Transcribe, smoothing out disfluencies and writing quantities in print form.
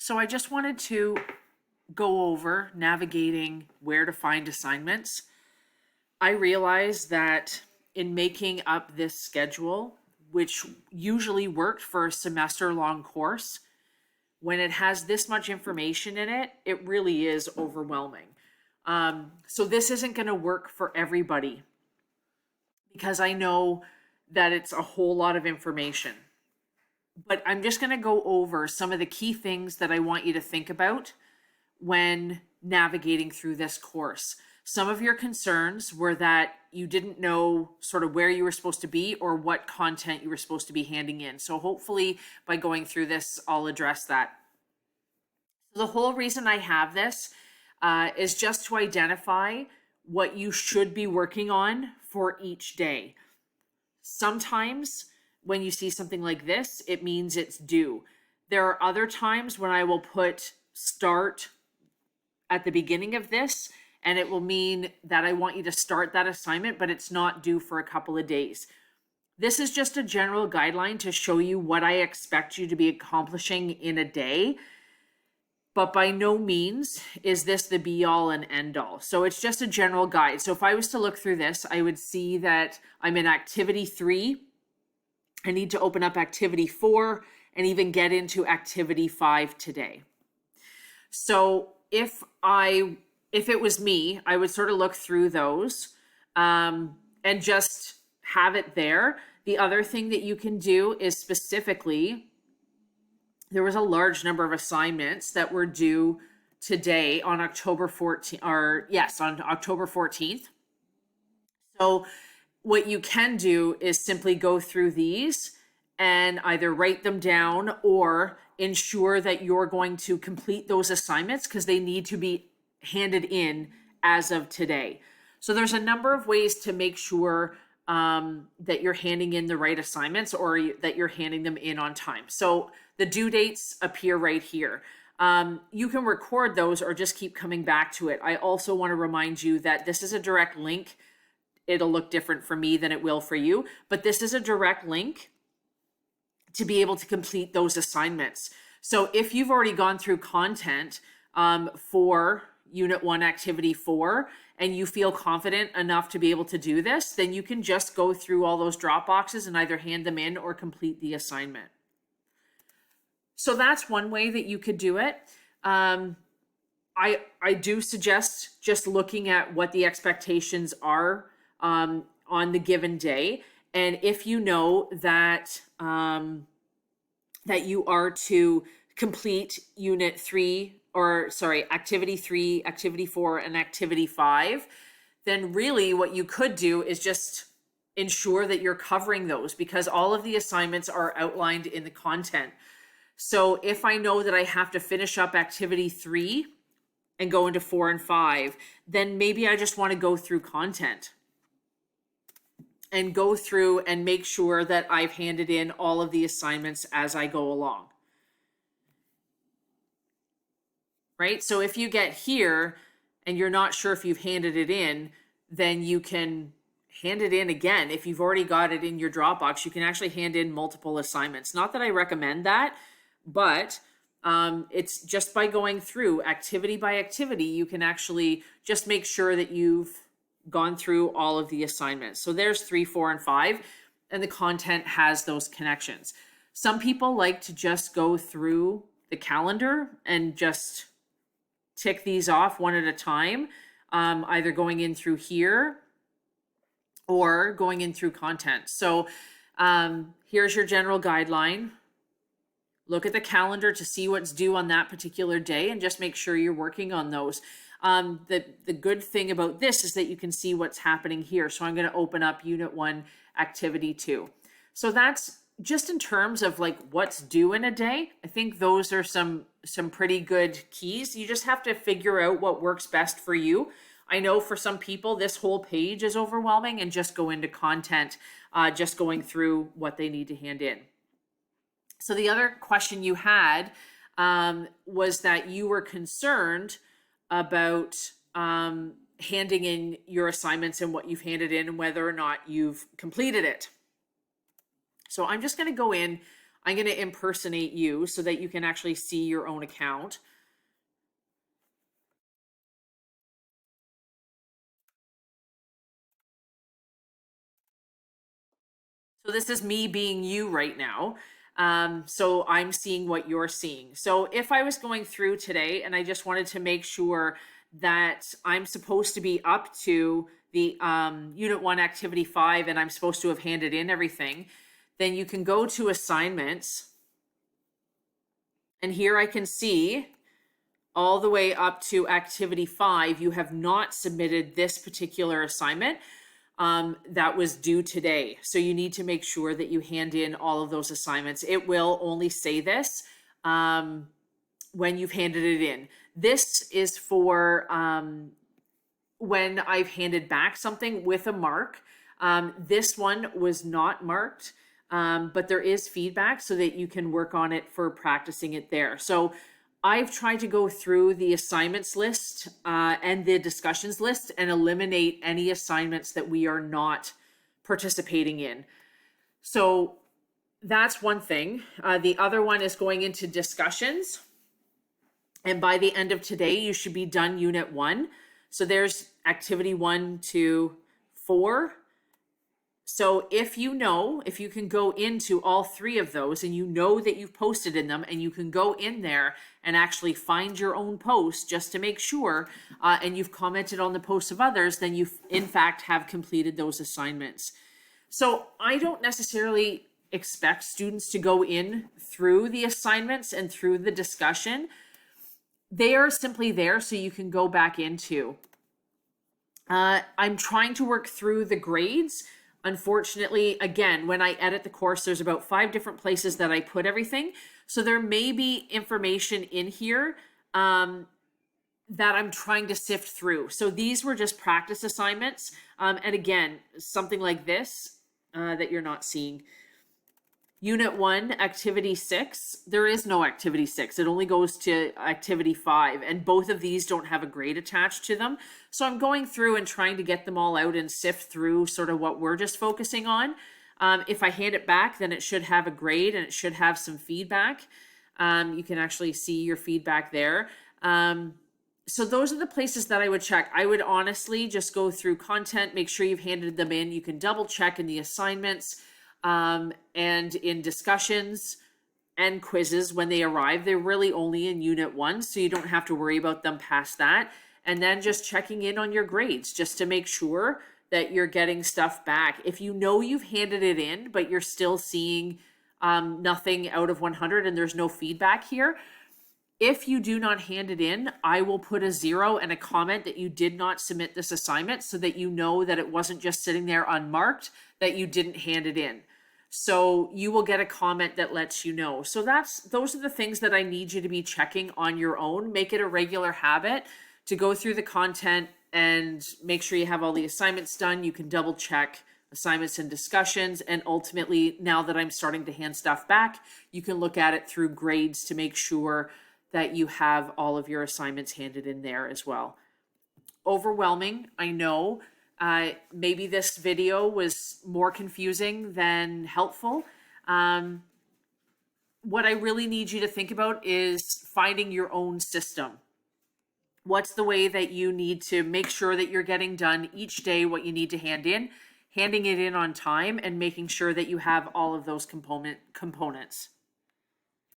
So I just wanted to go over navigating where to find assignments. I realized that in making up this schedule, which usually worked for a semester-long course, when it has this much information in it, it really is overwhelming. So this isn't going to work for everybody because I know that it's a whole lot of information. But I'm just going to go over some of the key things that I want you to think about when navigating through this course. Some of your concerns were that you didn't know sort of where you were supposed to be or what content you were supposed to be handing in. So hopefully by going through this, I'll address that. The whole reason I have this is just to identify what you should be working on for each day. Sometimes when you see something like this, it means it's due. There are other times when I will put start at the beginning of this, and it will mean that I want you to start that assignment, but it's not due for a couple of days. This is just a general guideline to show you what I expect you to be accomplishing in a day, but by no means is this the be all and end all. So it's just a general guide. So if I was to look through this, I would see that I'm in activity 3. I need to open up activity 4 and even get into activity 5 today. So if it was me, I would sort of look through those and just have it there. The other thing that you can do is specifically, there was a large number of assignments that were due today on October 14th, on October 14th. So what you can do is simply go through these and either write them down or ensure that you're going to complete those assignments because they need to be handed in as of today. So there's a number of ways to make sure that you're handing in the right assignments or that you're handing them in on time. So the due dates appear right here. You can record those or just keep coming back to it. I also want to remind you that this is a direct link. It'll look different for me than it will for you, but this is a direct link to be able to complete those assignments. So if you've already gone through content for Unit 1, Activity 4, and you feel confident enough to be able to do this, then you can just go through all those drop boxes and either hand them in or complete the assignment. So that's one way that you could do it. I do suggest just looking at what the expectations are on the given day. And if you know that that you are to complete Unit 3, Activity 3, Activity 4, and Activity 5, then really what you could do is just ensure that you're covering those because all of the assignments are outlined in the content. So if I know that I have to finish up Activity 3 and go into 4 and 5, then maybe I just want to go through content and go through and make sure that I've handed in all of the assignments as I go along. Right? So if you get here and you're not sure if you've handed it in, then you can hand it in again. If you've already got it in your Dropbox, you can actually hand in multiple assignments. Not that I recommend that, but it's just by going through activity by activity, you can actually just make sure that you've gone through all of the assignments. So there's 3, 4, and 5, and the content has those connections. Some people like to just go through the calendar and just tick these off one at a time, either going in through here or going in through content. So here's your general guideline. Look at the calendar to see what's due on that particular day and just make sure you're working on those. The good thing about this is that you can see what's happening here. So I'm going to open up Unit 1, Activity 2. So that's just in terms of like what's due in a day. I think those are some pretty good keys. You just have to figure out what works best for you. I know for some people, this whole page is overwhelming and just go into content, just going through what they need to hand in. So the other question you had was that you were concerned about handing in your assignments and what you've handed in and whether or not you've completed it. So I'm just going to go in. I'm going to impersonate you so that you can actually see your own account. So this is me being you right now. So I'm seeing what you're seeing. So if I was going through today and I just wanted to make sure that I'm supposed to be up to the Unit 1 Activity 5 and I'm supposed to have handed in everything, then you can go to assignments. And here I can see all the way up to Activity 5, you have not submitted this particular assignment. That was due today. So you need to make sure that you hand in all of those assignments. It will only say this when you've handed it in. This is for when I've handed back something with a mark. This one was not marked, but there is feedback so that you can work on it for practicing it there. So I've tried to go through the assignments list and the discussions list and eliminate any assignments that we are not participating in. So that's one thing. The other one is going into discussions. And by the end of today, you should be done Unit 1. So there's Activity 1 to 4. So if you can go into all 3 of those and you know that you've posted in them and you can go in there and actually find your own post just to make sure, and you've commented on the posts of others, then you in fact have completed those assignments. So I don't necessarily expect students to go in through the assignments and through the discussion. They are simply there so you can go back into. I'm trying to work through the grades. Unfortunately, again, when I edit the course, there's about 5 different places that I put everything. So there may be information in here that I'm trying to sift through. So these were just practice assignments. And again, something like this that you're not seeing. Unit 1, Activity 6, there is no Activity 6. It only goes to Activity 5, and both of these don't have a grade attached to them. So I'm going through and trying to get them all out and sift through sort of what we're just focusing on. If I hand it back, then it should have a grade and it should have some feedback. You can actually see your feedback there. So those are the places that I would check. I would honestly just go through content, make sure you've handed them in. You can double check in the assignments. And in discussions and quizzes when they arrive. They're really only in Unit 1, so you don't have to worry about them past that. And then just checking in on your grades just to make sure that you're getting stuff back. If you know you've handed it in, but you're still seeing nothing out of 100 and there's no feedback here, if you do not hand it in, I will put a 0 and a comment that you did not submit this assignment so that you know that it wasn't just sitting there unmarked, that you didn't hand it in. So you will get a comment that lets you know. So those are the things that I need you to be checking on your own. Make it a regular habit to go through the content and make sure you have all the assignments done. You can double check assignments and discussions. And ultimately, now that I'm starting to hand stuff back, you can look at it through grades to make sure that you have all of your assignments handed in there as well. Overwhelming, I know. Maybe this video was more confusing than helpful. What I really need you to think about is finding your own system. What's the way that you need to make sure that you're getting done each day what you need to hand in, handing it in on time, and making sure that you have all of those components.